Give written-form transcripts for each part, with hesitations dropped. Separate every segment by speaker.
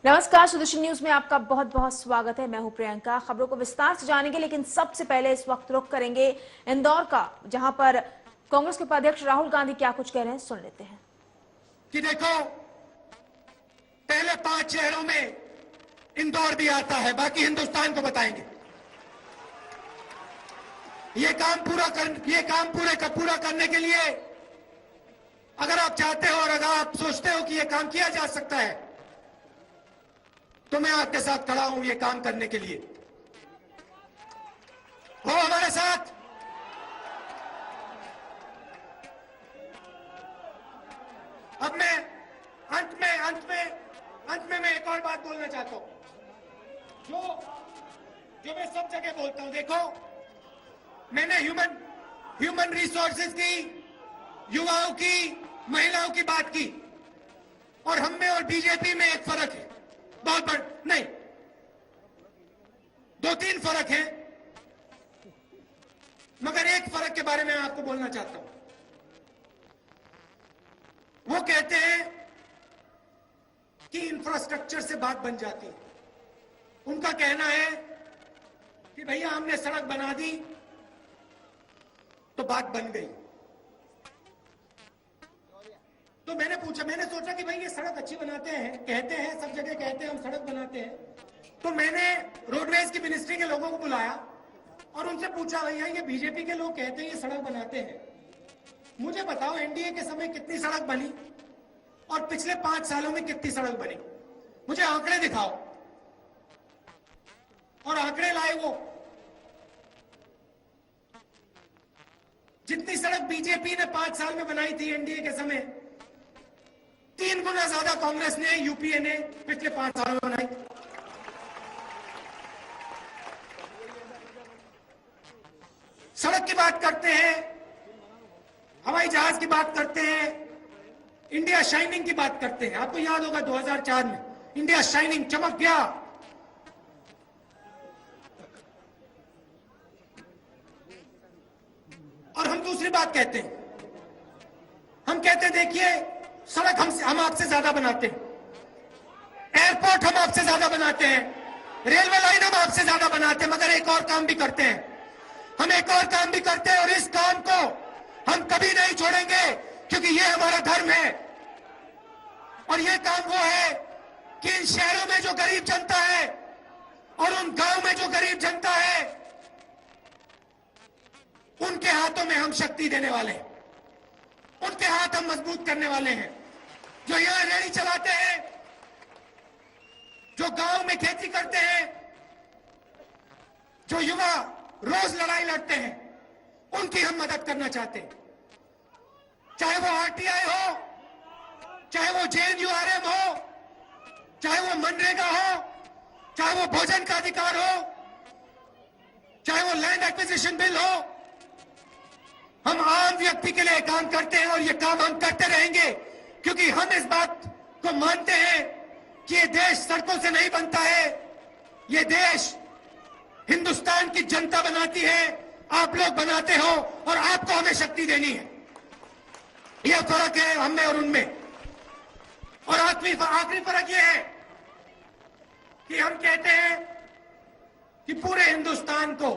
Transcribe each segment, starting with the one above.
Speaker 1: नमस्कार, सुदर्शन न्यूज में आपका बहुत बहुत स्वागत है। मैं हूं प्रियंका। खबरों को विस्तार से जानेंगे, लेकिन सबसे पहले इस वक्त रुख करेंगे इंदौर का, जहां पर कांग्रेस के उपाध्यक्ष राहुल गांधी क्या कुछ कह रहे हैं, सुन लेते हैं।
Speaker 2: कि देखो, पहले 5 शहरों में इंदौर भी आता है, बाकी हिंदुस्तान को बताएंगे। ये काम पूरा करने के लिए अगर आप चाहते हो और अगर आप सोचते हो कि ये काम किया जा सकता है, तो मैं आपके साथ खड़ा हूं ये काम करने के लिए। हो हमारे साथ। अब मैं अंत में मैं एक और बात बोलना चाहता हूं, जो मैं सब जगह बोलता हूं। देखो, मैंने ह्यूमन रिसोर्सेज की, युवाओं की, महिलाओं की बात की, और हम में और बीजेपी में एक फर्क है, बहुत बड़ा नहीं, 2-3 फर्क है, मगर एक फर्क के बारे में मैं आपको बोलना चाहता हूं। वो कहते हैं कि इंफ्रास्ट्रक्चर से बात बन जाती है। उनका कहना है कि भैया हमने सड़क बना दी तो बात बन गई। तो मैंने सोचा कि भाई ये सड़क अच्छी बनाते हैं, कहते हैं सब जगह कहते हैं हम सड़क बनाते हैं। तो मैंने रोडवेज की मिनिस्ट्री के लोगों को बुलाया और उनसे पूछा, भैया ये बीजेपी के लोग कहते हैं ये सड़क बनाते हैं, मुझे बताओ एनडीए के समय कितनी सड़क बनी और पिछले 5 सालों में कितनी सड़क बनी, मुझे आंकड़े दिखाओ। और आंकड़े लाए वो। जितनी सड़क बीजेपी ने 5 साल में बनाई थी एनडीए के समय, 3 गुना ज्यादा कांग्रेस ने, यूपीए ने पिछले 5 सालों में बनाई। सड़क की बात करते हैं, हवाई जहाज की बात करते हैं, इंडिया शाइनिंग की बात करते हैं। आपको याद होगा 2004 में इंडिया शाइनिंग चमक गया। और हम दूसरी बात कहते हैं, हम कहते हैं देखिए सड़क हम आपसे ज्यादा बनाते हैं, एयरपोर्ट हम आपसे ज्यादा बनाते हैं, रेलवे लाइन हम आपसे ज्यादा बनाते हैं, मगर एक और काम भी करते हैं। हम एक और काम भी करते हैं और इस काम को हम कभी नहीं छोड़ेंगे, क्योंकि ये हमारा धर्म है। और ये काम वो है कि इन शहरों में जो गरीब जनता है और उन गांव में जो गरीब जनता है, उनके हाथों में हम शक्ति देने वाले हैं, उनके हाथ हम मजबूत करने वाले हैं। जो यहां रेहड़ी चलाते हैं, जो गांव में खेती करते हैं, जो युवा रोज लड़ाई लड़ते हैं, उनकी हम मदद करना चाहते हैं। चाहे वो आरटीआई हो, चाहे वो जेएनयूआरएम हो, चाहे वो मनरेगा हो, चाहे वो भोजन का अधिकार हो, चाहे वो लैंड एक्विजिशन बिल हो, हम आम व्यक्ति के लिए काम करते हैं और ये काम हम करते रहेंगे, क्योंकि हम इस बात को मानते हैं कि ये देश सड़कों से नहीं बनता है, ये देश हिंदुस्तान की जनता बनाती है, आप लोग बनाते हो और आपको हमें शक्ति देनी है। यह फर्क है हम में और उनमें। और आखिरी फर्क यह है कि हम कहते हैं कि पूरे हिंदुस्तान को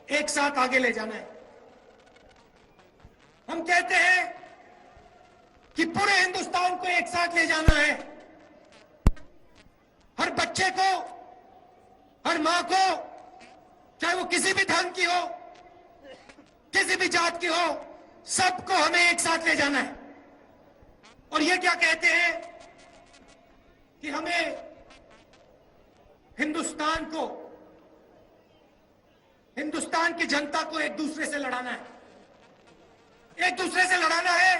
Speaker 2: एक साथ आगे ले जाना है। हम कहते हैं कि पूरे हिंदुस्तान को एक साथ ले जाना है। हर बच्चे को, हर मां को, चाहे वो किसी भी धर्म की हो, किसी भी जात की हो, सबको हमें एक साथ ले जाना है। और ये क्या कहते हैं कि हमें हिंदुस्तान की जनता को एक दूसरे से लड़ाना है, एक दूसरे से लड़ाना है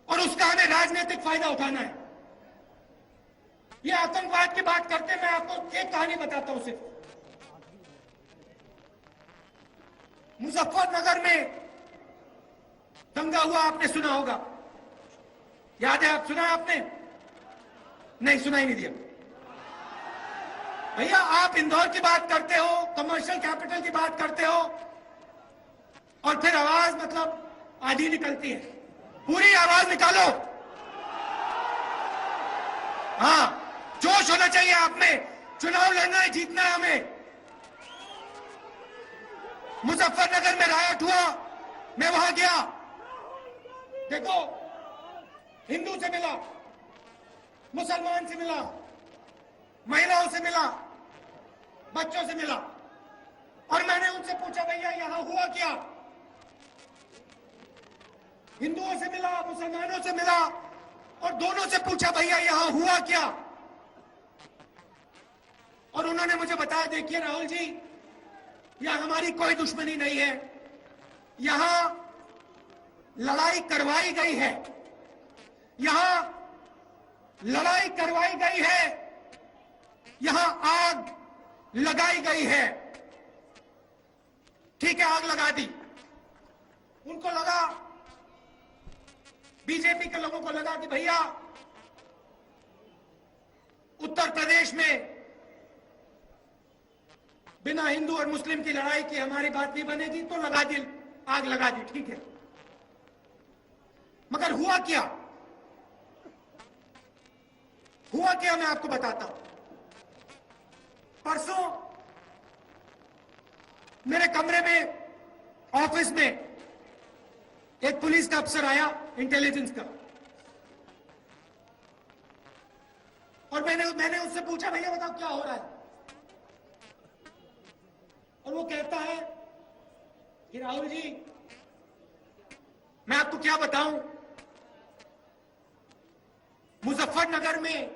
Speaker 2: और उसका हमें राजनीतिक फायदा उठाना है। ये आतंकवाद की बात करते, मैं आपको एक कहानी बताता हूं सिर्फ। मुजफ्फरनगर में दंगा हुआ, आपने सुना होगा, याद है? आप सुना आपने? नहीं, सुना ही नहीं दिया। भैया आप इंदौर की बात करते हो, कमर्शियल कैपिटल की बात करते हो, और फिर आवाज मतलब आधी निकलती है। पूरी आवाज निकालो। हाँ, जोश होना चाहिए आप में। चुनाव लड़ना है, जीतना है हमें। मुजफ्फरनगर में रायट हुआ, मैं वहां गया। देखो, हिंदू से मिला, मुसलमान से मिला, महिलाओं से मिला, बच्चों से मिला, और मैंने उनसे पूछा भैया यहां हुआ क्या। हिंदुओं से मिला, मुसलमानों से मिला, और दोनों से पूछा भैया यहां हुआ क्या। और उन्होंने मुझे बताया, देखिए राहुल जी, यहां हमारी कोई दुश्मनी नहीं है, यहां लड़ाई करवाई गई है, यहां लड़ाई करवाई गई है, यहां आग लगाई गई है। ठीक है, आग लगा दी, उनको लगा, बीजेपी के लोगों को लगा कि भैया उत्तर प्रदेश में बिना हिंदू और मुस्लिम की लड़ाई की हमारी बात नहीं बनेगी, तो लगा दी, आग लगा दी। ठीक है, मगर हुआ क्या, हुआ क्या मैं आपको बताता हूं। परसों मेरे कमरे में, ऑफिस में एक पुलिस का अफसर आया, इंटेलिजेंस का, और मैंने उससे पूछा भैया बताओ क्या हो रहा है। और वो कहता है कि राहुल जी मैं आपको क्या बताऊं, मुजफ्फरनगर में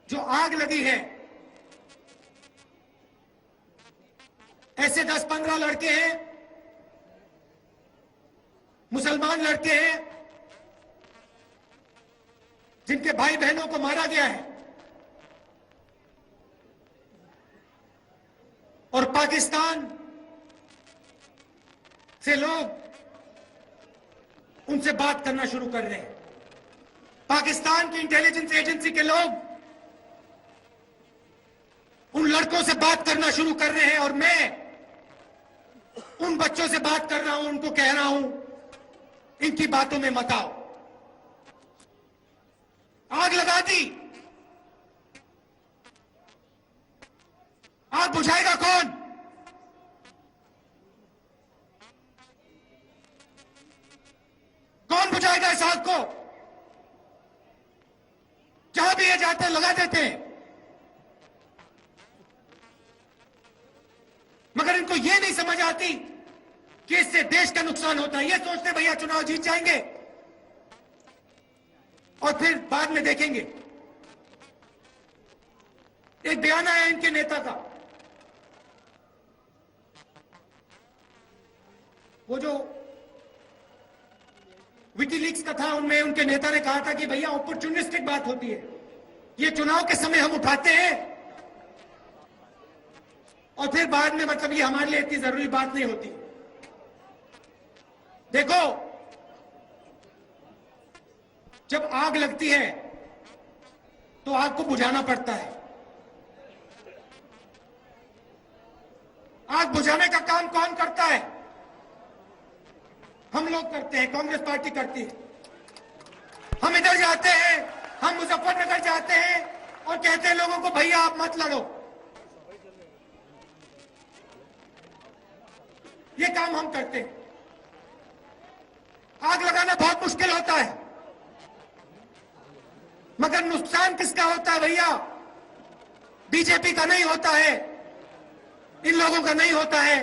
Speaker 2: जो आग लगी है, ऐसे 10-15 लड़के हैं, मुसलमान लड़के हैं, जिनके भाई बहनों को मारा गया है, और पाकिस्तान से लोग उनसे बात करना शुरू कर रहे हैं। पाकिस्तान की इंटेलिजेंस एजेंसी के लोग उन लड़कों से बात करना शुरू कर रहे हैं, और मैं उन बच्चों से बात कर रहा हूं, उनको कह रहा हूं इनकी बातों में मत आओ। आग लगा दी, आग बुझाएगा कौन? कौन बुझाएगा इस आग को? जहां भी ये जाते लगा देते हैं, मगर इनको ये नहीं समझ आती कि इससे देश का नुकसान होता है। ये सोचते भैया चुनाव जीत जाएंगे और फिर बाद में देखेंगे। एक बयान आया इनके नेता का, वो जो विकीलीक्स का था, उनमें उनके नेता ने कहा था कि भैया अपॉर्चुनिस्टिक बात होती है, ये चुनाव के समय हम उठाते हैं और फिर बाद में मतलब ये हमारे लिए इतनी जरूरी बात नहीं होती। देखो, जब आग लगती है तो आग को बुझाना पड़ता है। आग बुझाने का काम कौन करता है? हम लोग करते हैं, कांग्रेस पार्टी करती है। हम इधर जाते हैं, हम मुजफ्फरनगर जाते हैं और कहते हैं लोगों को भैया आप मत लड़ो। ये काम हम करते हैं। आग लगाना बहुत मुश्किल होता है, मगर नुकसान किसका होता है भैया? बीजेपी का नहीं होता है, इन लोगों का नहीं होता है,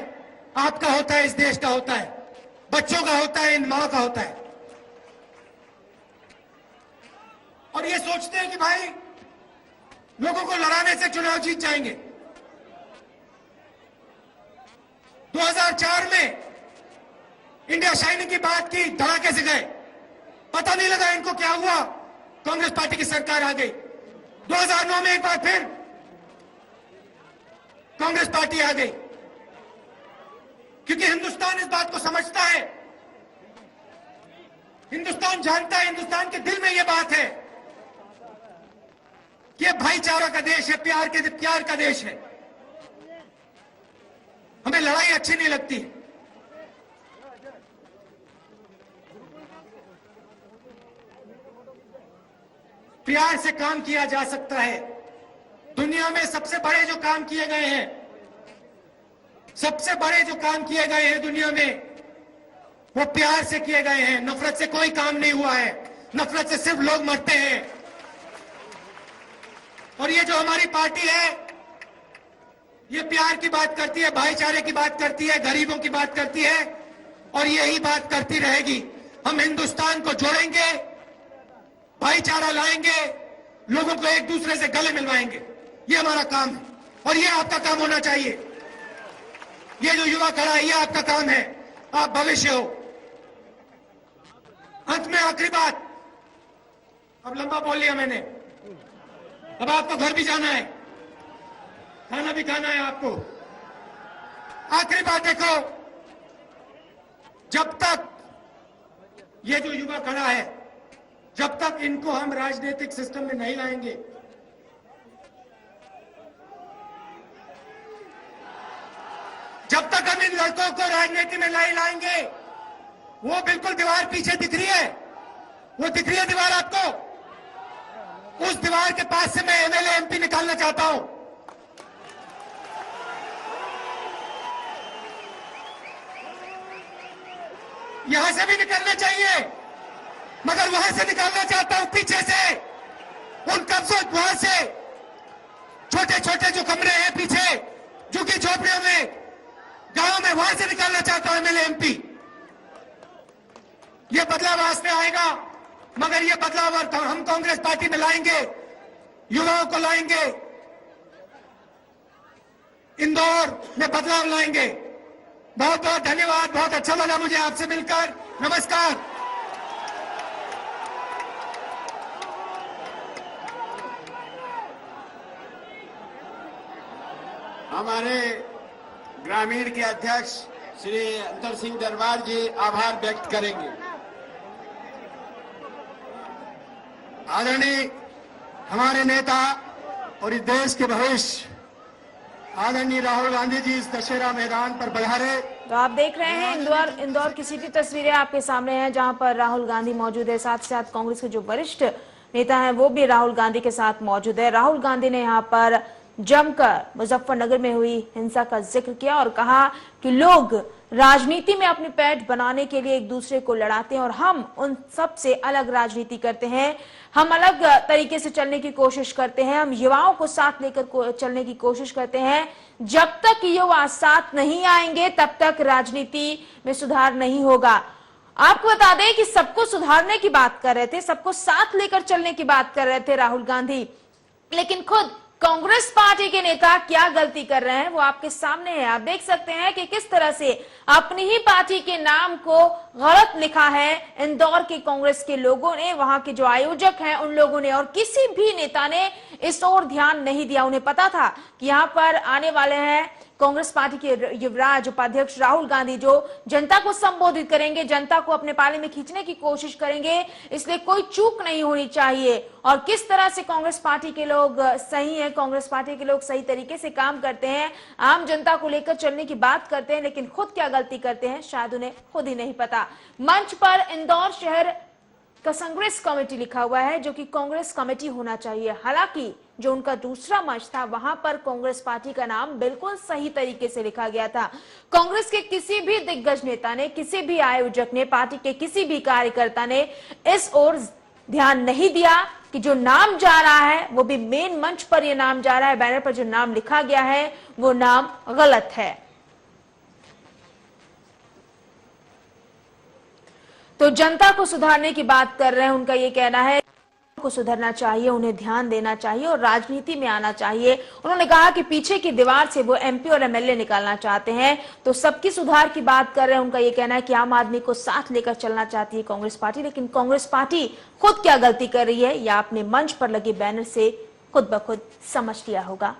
Speaker 2: आपका होता है, इस देश का होता है, बच्चों का होता है, इन मां का होता है। और ये सोचते हैं कि भाई लोगों को लड़ाने से चुनाव जीत जाएंगे। 2004 में इंडिया शाइनिंग की बात की, धड़ाके से गए, पता नहीं लगा इनको क्या हुआ, कांग्रेस पार्टी की सरकार आ गई। 2009 में एक बार फिर कांग्रेस पार्टी आ गई, क्योंकि हिंदुस्तान इस बात को समझता है, हिंदुस्तान जानता है, हिंदुस्तान के दिल में यह बात है कि यह भाईचारा का देश है, प्यार का देश है। हमें लड़ाई अच्छी नहीं लगती। प्यार से काम किया जा सकता है। दुनिया में सबसे बड़े जो काम किए गए हैं, सबसे बड़े जो काम किए गए हैं दुनिया में, वो प्यार से किए गए हैं। नफरत से कोई काम नहीं हुआ है। नफरत से सिर्फ लोग मरते हैं। और ये जो हमारी पार्टी है, ये प्यार की बात करती है, भाईचारे की बात करती है, गरीबों की बात करती है, और यही बात करती रहेगी। हम हिंदुस्तान को जोड़ेंगे, भाईचारा लाएंगे, लोगों को एक दूसरे से गले मिलवाएंगे। ये हमारा काम है और ये आपका काम होना चाहिए। ये जो युवा खड़ा है, ये आपका काम है। आप भविष्य हो। अंत में आखिरी बात, अब लंबा बोल लिया मैंने, अब आपको घर भी जाना है, खाना भी खाना है आपको। आखिरी बात देखो, जब तक ये जो युवा खड़ा है, जब तक इनको हम राजनीतिक सिस्टम में नहीं लाएंगे, जब तक हम इन लड़कों को राजनीति में नहीं लाएंगे, वो बिल्कुल दीवार पीछे दिख रही है, वो दिख रही है दीवार आपको, उस दीवार के पास से मैं एमएलए एमपी निकालना चाहता हूं। यहां से भी निकलना चाहिए, मगर वहां से निकालना चाहता हूं पीछे से, उन कब्जों वहां से, छोटे छोटे जो कमरे हैं पीछे, जो कि झोपड़ियों में, गांव में, वहां से निकालना चाहता हूं एमएलए एमपी। ये बदलाव आज में आएगा, मगर ये बदलाव हम कांग्रेस पार्टी में लाएंगे, युवाओं को लाएंगे, इंदौर में बदलाव लाएंगे। बहुत बहुत धन्यवाद। बहुत अच्छा लगा मुझे आपसे मिलकर। नमस्कार।
Speaker 3: हमारे ग्रामीण के अध्यक्ष श्री अंतर सिंह दरबार जी आभार व्यक्त करेंगे।
Speaker 2: आदरणीय हमारे नेता और इस देश के भविष्य आदरणीय राहुल गांधी जी इस दशहरा मैदान पर पधारे।
Speaker 1: तो आप देख रहे हैं इंदौर की सीधी तस्वीरें आपके सामने हैं, जहां पर राहुल गांधी मौजूद है। साथ ही साथ कांग्रेस के जो वरिष्ठ नेता हैं वो भी राहुल गांधी के साथ मौजूद है। राहुल गांधी ने यहाँ पर जमकर मुजफ्फरनगर में हुई हिंसा का जिक्र किया और कहा कि लोग राजनीति में अपनी पैठ बनाने के लिए एक दूसरे को लड़ाते हैं और हम उन सब से अलग राजनीति करते हैं। हम अलग तरीके से चलने की कोशिश करते हैं। हम युवाओं को साथ लेकर चलने की कोशिश करते हैं। जब तक युवा साथ नहीं आएंगे तब तक राजनीति में सुधार नहीं होगा। आपको बता दें कि सबको सुधारने की बात कर रहे थे, सबको साथ लेकर चलने की बात कर रहे थे राहुल गांधी, लेकिन खुद कांग्रेस पार्टी के नेता क्या गलती कर रहे हैं वो आपके सामने है। आप देख सकते हैं कि किस तरह से अपनी ही पार्टी के नाम को गलत लिखा है इंदौर के कांग्रेस के लोगों ने, वहां के जो आयोजक हैं उन लोगों ने, और किसी भी नेता ने इस ओर ध्यान नहीं दिया। उन्हें पता था कि यहाँ पर आने वाले हैं कांग्रेस पार्टी के युवराज उपाध्यक्ष राहुल गांधी, जो जनता को संबोधित करेंगे, जनता को अपने पाले में खींचने की कोशिश करेंगे, इसलिए कोई चूक नहीं होनी चाहिए। और किस तरह से कांग्रेस पार्टी के लोग सही हैं, कांग्रेस पार्टी के लोग सही तरीके से काम करते हैं, आम जनता को लेकर चलने की बात करते हैं, लेकिन खुद क्या गलती करते हैं शायद उन्हें खुद ही नहीं पता। मंच पर इंदौर शहर का कांग्रेस कमेटी लिखा हुआ है, जो कि कांग्रेस कमेटी होना चाहिए। हालांकि जो उनका दूसरा मंच था वहां पर कांग्रेस पार्टी का नाम बिल्कुल सही तरीके से लिखा गया था। कांग्रेस के किसी भी दिग्गज नेता ने, किसी भी आयोजक ने, पार्टी के किसी भी कार्यकर्ता ने इस ओर ध्यान नहीं दिया कि जो नाम जा रहा है वो भी मेन मंच पर ये नाम जा रहा है, बैनर पर जो नाम लिखा गया है वो नाम गलत है। तो जनता को सुधारने की बात कर रहे हैं, उनका ये कहना है को सुधरना चाहिए, उन्हें ध्यान देना चाहिए और राजनीति में आना चाहिए। उन्होंने कहा कि पीछे की दीवार से वो एमपी और एमएलए निकालना चाहते हैं, तो सबकी सुधार की बात कर रहे हैं। उनका ये कहना है कि आम आदमी को साथ लेकर चलना चाहती है कांग्रेस पार्टी, लेकिन कांग्रेस पार्टी खुद क्या गलती कर रही है या अपने मंच पर लगे बैनर से खुद ब खुद समझ लिया होगा।